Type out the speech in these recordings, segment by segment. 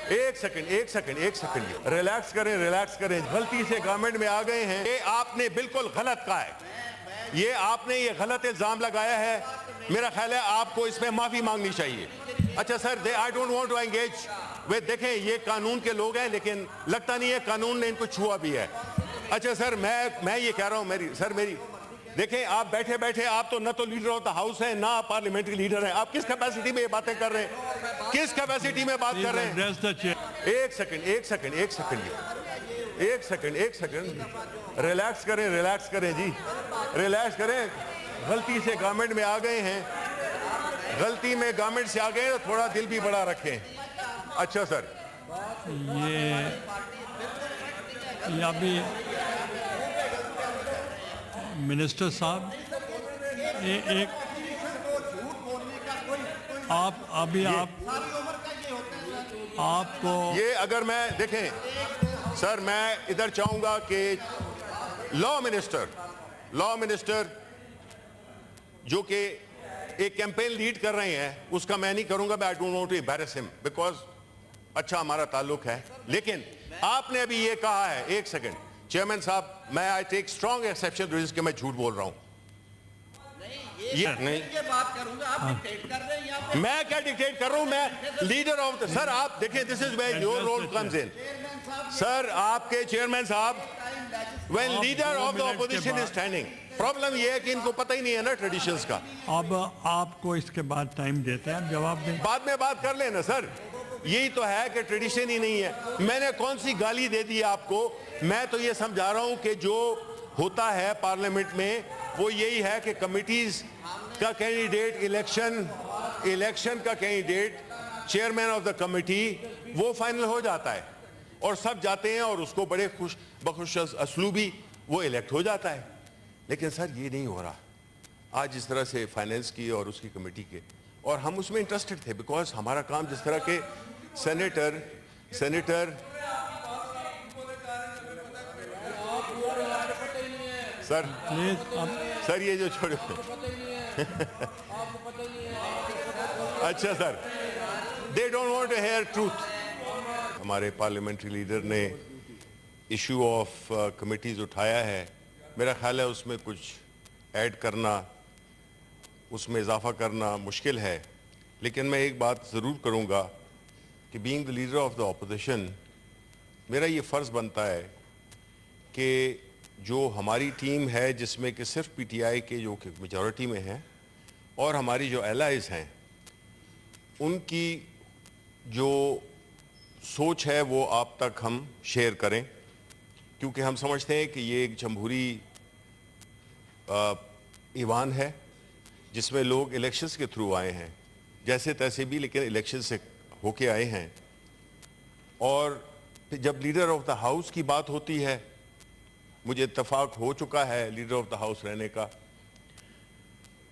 ایک second relax کریں غلطی سے گورنمنٹ میں آ گئے ہیں. یہ آپ نے بالکل غلط کہا ہے, یہ غلط الزام لگایا ہے. میرا خیال ہے آپ کو اس میں معافی مانگنی چاہیے. اچھا سر, I don't want to engage with, دیکھیں یہ قانون کے لوگ ہیں لیکن لگتا نہیں ہے قانون نے ان کو چھوا بھی ہے. اچھا سر, میں یہ کہہ رہا ہوں, دیکھیں آپ بیٹھے آپ تو نہ تو لیڈر آف دا ہاؤس ہیں نہ آپ پارلیمنٹری لیڈر ہیں. آپ کس کیپیسٹی میں یہ باتیں کر رہے ہیں, کس کیپیسٹی میں بات کر رہے ہیں؟ ایک سیکنڈ ریلیکس کریں جی, ریلیکس کریں. غلطی سے گورنمنٹ میں آ گئے ہیں, گورنمنٹ سے آ گئے تو تھوڑا دل بھی بڑا رکھیں. اچھا سر, یہ ابھی منسٹر صاحب ایک آپ کو یہ اگر میں دیکھیں سر, میں ادھر چاہوں گا کہ لا منسٹر جو کہ ایک کیمپین لیڈ کر رہے ہیں اس کا میں نہیں کروں گا. I don't want to embarrass him because اچھا ہمارا تعلق ہے. لیکن آپ نے ابھی یہ کہا ہے, ایک سیکنڈ چیئرمین صاحب, میں I take strong exception to this کہ میں جھوٹ بول رہا ہوں. میں کیا ڈکٹیٹ کر رہا ہوں, میں لیڈر آف دا, سر آپ دیکھیں this is where your role comes in. سر آپ کے چیئرمین صاحب, when leader of the opposition is standing, problem یہ ہے کہ ان کو پتہ ہی نہیں ہے نا ٹریڈیشنز کا. اب آپ کو اس کے بعد ٹائم دیتے ہیں, جواب دیں. بعد میں بات کر لیں نا سر, یہی تو ہے کہ ٹریڈیشن ہی نہیں ہے. میں نے کون سی گالی دے دی آپ کو؟ میں تو یہ سمجھا رہا ہوں کہ جو ہوتا ہے پارلیمنٹ میں وہ یہی ہے کہ کمیٹیز کا کینڈیڈیٹ الیکشن کا candidate chairman of the committee وہ فائنل ہو جاتا ہے اور سب جاتے ہیں اور اس کو بڑے بخوش اسلوبی وہ الیکٹ ہو جاتا ہے. لیکن سر یہ نہیں ہو رہا آج جس طرح سے فائنینس کی اور اس کی کمیٹی کے, اور ہم اس میں انٹرسٹڈ تھے بیکاز ہمارا کام جس طرح کے سینیٹر سر یہ جو چھوڑے اچھا سر, they don't want to hear truth. ہمارے پارلیمنٹری لیڈر نے ایشو آف کمیٹیز اٹھایا ہے. میرا خیال ہے اس میں کچھ ایڈ کرنا, اس میں اضافہ کرنا مشکل ہے. لیکن میں ایک بات ضرور کروں گا کہ being the leader of the opposition میرا یہ فرض بنتا ہے کہ جو ہماری ٹیم ہے جس میں کہ صرف پی ٹی آئی کے جو کہ میجورٹی میں ہیں اور ہماری جو الائز ہیں ان کی جو سوچ ہے وہ آپ تک ہم شیئر کریں, کیونکہ ہم سمجھتے ہیں کہ یہ ایک جمہوری ایوان ہے جس میں لوگ الیکشنز کے تھرو آئے ہیں جیسے تیسے بھی, لیکن الیکشن سے ہو کے آئے ہیں. اور جب لیڈر آف دا ہاؤس کی بات ہوتی ہے, مجھے اتفاق ہو چکا ہے لیڈر آف دا ہاؤس رہنے کا,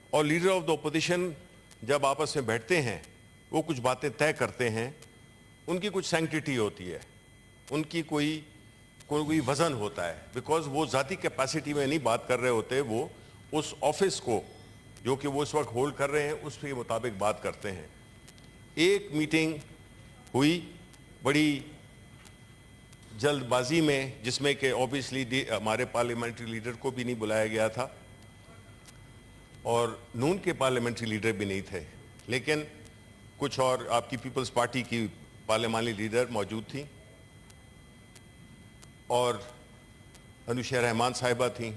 اور لیڈر آف دا اپوزیشن جب آپس میں بیٹھتے ہیں وہ کچھ باتیں طے کرتے ہیں, ان کی کچھ سینکٹیٹی ہوتی ہے, ان کی کوئی وزن ہوتا ہے, بیکاز وہ ذاتی کیپیسٹی میں نہیں بات کر رہے ہوتے, وہ اس آفس کو جو کہ وہ اس وقت ہولڈ کر رہے ہیں اس کے مطابق بات کرتے ہیں. ایک میٹنگ ہوئی بڑی جلد بازی میں جس میں کہ اوبیسلی ہمارے پارلیمنٹری لیڈر کو بھی نہیں بلایا گیا تھا اور نون کے پارلیمنٹری لیڈر بھی نہیں تھے, لیکن کچھ اور آپ کی پیپلز پارٹی کی پارلیمانی لیڈر موجود تھیں اور انوشا رحمان صاحبہ تھیں,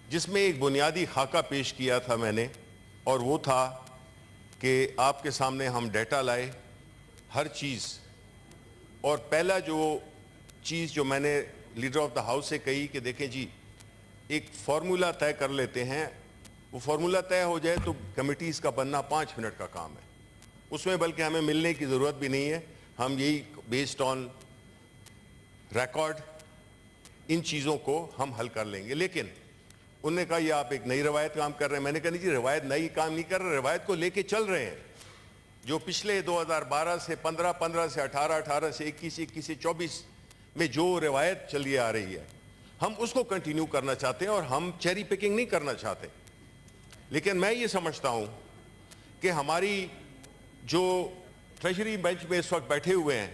جس میں ایک بنیادی خاکہ پیش کیا تھا میں نے, اور وہ تھا کہ آپ کے سامنے ہم ڈیٹا لائے ہر چیز. اور پہلا جو چیز جو میں نے لیڈر آف دا ہاؤس سے کہی کہ دیکھیں جی ایک فارمولا طے کر لیتے ہیں, وہ فارمولا طے ہو جائے تو کمیٹیز کا بننا 5 منٹ کا کام ہے, اس میں بلکہ ہمیں ملنے کی ضرورت بھی نہیں ہے, ہم یہی بیسڈ آن ریکارڈ ان چیزوں کو ہم حل کر لیں گے. لیکن انہوں نے کہا یہ آپ ایک نئی روایت کام کر رہے ہیں. میں نے کہا نہیں جی روایت نئی کام نہیں کر رہے, روایت کو لے کے چل رہے ہیں. جو پچھلے 2012 سے 15, 15 سے 18, 18 سے 21, 21 سے 24 میں جو روایت چلی آ رہی ہے ہم اس کو کنٹینیو کرنا چاہتے ہیں اور ہم چیری پکنگ نہیں کرنا چاہتے. لیکن میں یہ سمجھتا ہوں کہ ہماری جو ٹریجری بینچ میں اس وقت بیٹھے ہوئے ہیں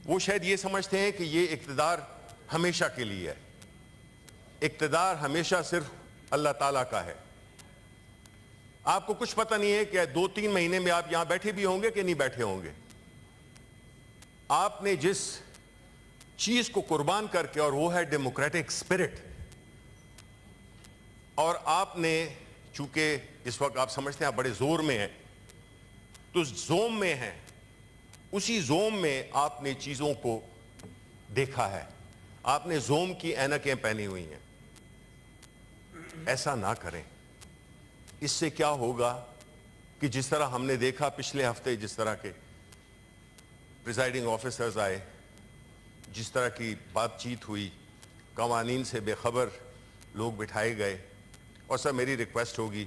وہ شاید یہ سمجھتے ہیں کہ یہ اقتدار ہمیشہ کے لیے ہے. اقتدار ہمیشہ صرف اللہ تعالیٰ کا ہے. آپ کو کچھ پتہ نہیں ہے کہ 2-3 مہینے میں آپ یہاں بیٹھے بھی ہوں گے کہ نہیں بیٹھے ہوں گے. آپ نے جس چیز کو قربان کر کے, اور وہ ہے ڈیموکریٹک سپرٹ, اور آپ نے چونکہ اس وقت آپ سمجھتے ہیں آپ بڑے زور میں ہیں, تو زوم میں ہیں, اسی زوم میں آپ نے چیزوں کو دیکھا ہے. آپ نے زوم کی اینکیں پہنی ہوئی ہیں. ایسا نہ کریں. اس سے کیا ہوگا کہ جس طرح ہم نے دیکھا پچھلے ہفتے, جس طرح کے پریزائڈنگ آفیسرز آئے, جس طرح کی بات چیت ہوئی, قوانین سے بے خبر لوگ بٹھائے گئے. اور سر میری ریکویسٹ ہوگی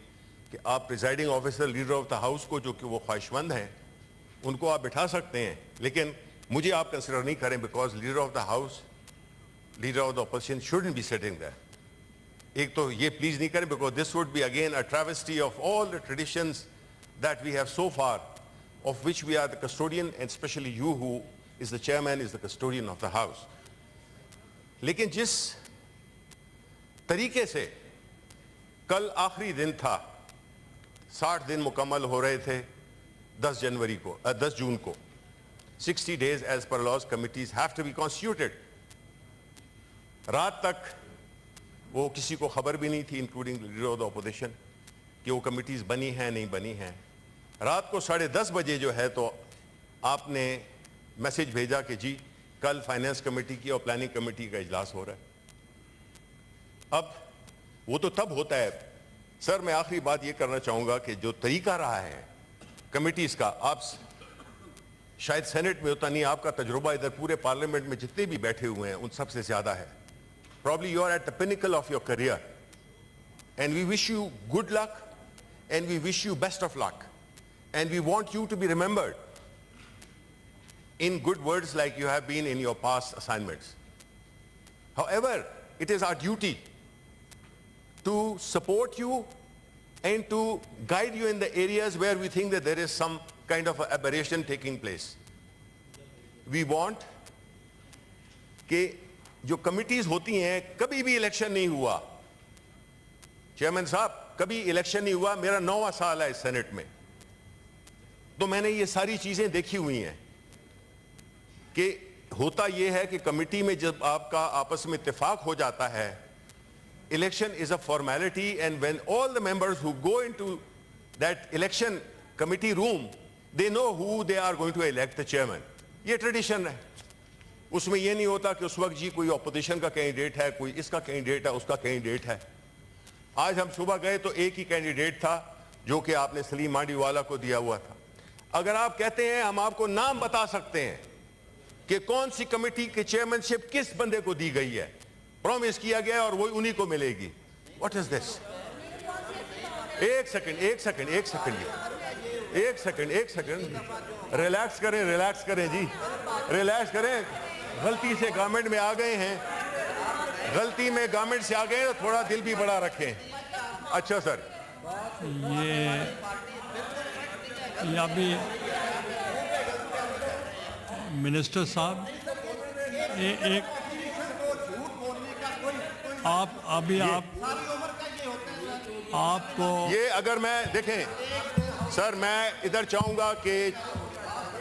کہ آپ presiding officer leader of the house کو, جو کہ وہ خواہش مند ہیں, ان کو آپ بٹھا سکتے ہیں, لیکن مجھے آپ کنسیڈر نہیں کریں, because leader of the house, leader of the opposition shouldn't be sitting there. ایک تو یہ پلیز نہیں کریں, because this would be again a travesty of all the traditions that we have so far, of which we are the custodian, and especially you who is the chairman is the custodian of the house. لیکن جس طریقے سے کل آخری دن تھا, 60 دن مکمل ہو رہے تھے 10 جون کو, 60 days as per laws committees have to be constituted. رات تک وہ کسی کو خبر بھی نہیں تھی, including leader of the opposition, کہ وہ کمیٹیز بنی ہیں نہیں بنی ہیں. رات کو 10:30 بجے جو ہے تو آپ نے میسج بھیجا کہ جی کل فائنانس کمیٹی کی اور پلاننگ کمیٹی کا اجلاس ہو رہا ہے. اب وہ تو تب ہوتا ہے. سر میں آخری بات یہ کرنا چاہوں گا کہ جو طریقہ رہا ہے کمیٹیز کا, آپ شاید سینٹ میں ہوتا نہیں, آپ کا تجربہ ادھر پورے پارلیمنٹ میں جتنے بھی بیٹھے ہوئے ہیں ان سب سے زیادہ ہے. Probably you are at the pinnacle of your career, and we wish you good luck, and we wish you best of luck, and we want you to be remembered in good words like you have been in your past assignments. However, it is our duty to support you and to guide you in the areas where we think that there is some kind of aberration taking place. We want کہ جو committees ہوتی ہیں, کبھی بھی election نہیں ہوا chairman صاحب, کبھی الیکشن نہیں ہوا. میرا 9واں سال ہے اس سینٹ میں, تو میں نے یہ ساری چیزیں دیکھی ہوئی ہیں کہ ہوتا یہ ہے کہ کمیٹی میں جب آپ کا آپس میں اتفاق ہو جاتا ہے, election is a formality, and when all the members who go into that election committee room, they know who they are going to elect the chairman. یہ ٹریڈیشن ہے. اس میں یہ نہیں ہوتا کہ اس وقت جی کوئی اپوزیشن کا کینڈیڈیٹ ہے, کوئی اس کا کینڈیڈیٹ ہے, اس کا کینڈیڈیٹ ہے. آج ہم صبح گئے تو ایک ہی کینڈیڈیٹ تھا جو کہ آپ نے سلیم مانڈی والا کو دیا ہوا تھا. اگر آپ کہتے ہیں ہم آپ کو نام بتا سکتے ہیں کہ کون سی کمیٹی کے چیئرمین شپ کس بندے کو دی گئی ہے, پرومس کیا گیا اور وہ انہی کو ملے گی. واٹ از دس؟ ایک سیکنڈ ریلیکس کریں جی, ریلیکس کریں. غلطی سے گورنمنٹ میں آ گئے ہیں, غلطی میں گورنمنٹ سے آ گئے ہیں, تھوڑا دل بھی بڑا رکھیں. اچھا سر, یہ ابھی منسٹر صاحب ایک آپ کو یہ اگر میں دیکھیں سر, میں ادھر چاہوں گا کہ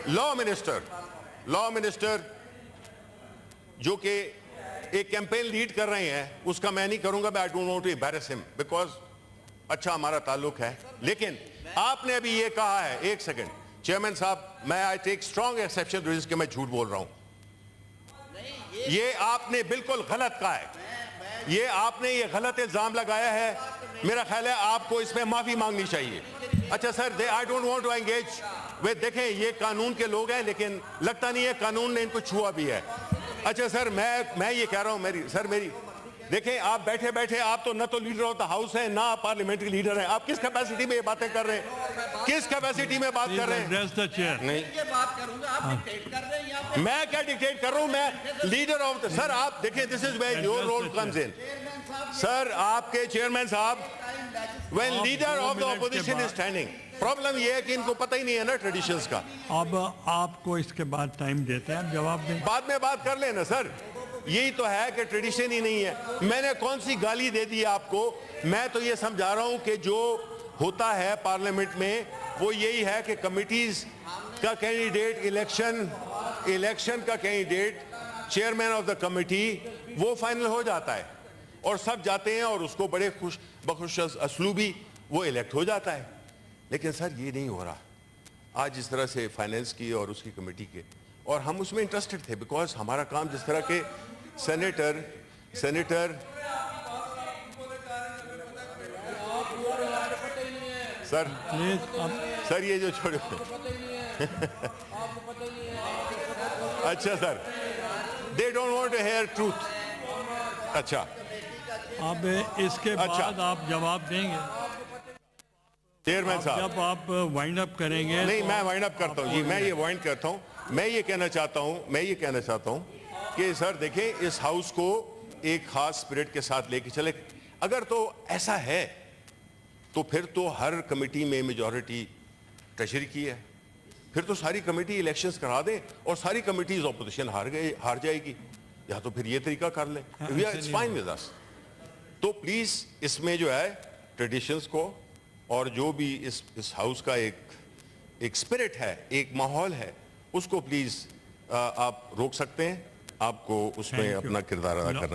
لا منسٹر جو کہ ایک کیمپین لیڈ کر رہے ہیں, اس کا میں نہیں کروں گا. I don't want to embarrass him because اچھا ہمارا تعلق ہے. لیکن آپ نے ابھی یہ کہا ہے, ایک سیکنڈ چیئرمین صاحب, میں I take strong exception to this کہ میں جھوٹ بول رہا ہوں. یہ آپ نے بالکل غلط کہا ہے, یہ آپ نے یہ غلط الزام لگایا ہے. میرا خیال ہے آپ کو اس میں معافی مانگنی چاہیے. اچھا سر, I don't want to engage with, دیکھیں یہ قانون کے لوگ ہیں لیکن لگتا نہیں ہے قانون نے ان کو چھوا بھی ہے. اچھا سر, میں یہ کہہ رہا ہوں, میری دیکھیں, آپ بیٹھے آپ تو نہ تو لیڈر آف دا ہاؤس ہیں, نہ آپ پارلیمنٹری لیڈر ہیں. آپ کس کیپیسٹی میں یہ باتیں کر رہے ہیں, کس کیپیسٹی میں بات کر رہے ہیں؟ نہیں, میں کیا ڈکٹیٹ کر رہا ہوں, میں لیڈر آف سر. آپ دیکھیں, this is where your role comes in. Sir آپ کے چیئرمین صاحب, when آپ leader 2 of the منٹ کے opposition is بعد- standing. Problem یہ ہے کہ ان کو پتہ ہی نہیں ہے نا ٹریڈیشنز کا. اب آپ کو اس کے بعد ٹائم دیتے ہیں آپ جواب دیں. بعد میں بات کر لینا سر. یہی تو ہے کہ ٹریڈیشن ہی نہیں ہے. میں نے کون سی گالی دے دی آپ کو؟ میں تو یہ سمجھا رہا ہوں کہ جو ہوتا ہے پارلیمنٹ میں وہ یہی ہے کہ کمیٹیز کا کینڈیڈیٹ الیکشن کا candidate chairman of the committee وہ فائنل ہو جاتا ہے اور سب جاتے ہیں اور اس کو بڑے بخوش اسلوبی وہ الیکٹ ہو جاتا ہے. لیکن سر یہ نہیں ہو رہا آج جس طرح سے فائنینس کی اور اس کی کمیٹی کے, اور ہم اس میں انٹرسٹڈ تھے بیکاز ہمارا کام جس طرح کے سینیٹر سر پلیز اب سر یہ جو چھوڑے اچھا سر they don't want to hear truth. اچھا اب اس کے بعد آپ جواب دیں گے چیئرمین صاحب. جب آپ وائنڈ اپ کریں گے. نہیں میں وائنڈ اپ کرتا ہوں جی, میں یہ وائنڈ کرتا ہوں. میں یہ کہنا چاہتا ہوں کہ سر دیکھیں اس ہاؤس کو ایک خاص اسپرٹ کے ساتھ لے کے چلے. اگر تو ایسا ہے تو پھر تو ہر کمیٹی میں میجورٹی ٹریشری کی ہے, پھر تو ساری کمیٹی الیکشنز کرا دیں اور ساری کمیٹیز اپوزیشن ہار جائے گی, یا تو پھر یہ طریقہ کر لیں. It's fine with us. تو پلیز اس میں جو ہے ٹریڈیشنز کو اور جو بھی اس ہاؤس کا ایک اسپرٹ ہے, ایک ماحول ہے, اس کو پلیز آپ روک سکتے ہیں. آپ کو اس میں اپنا کردار ادا کرنا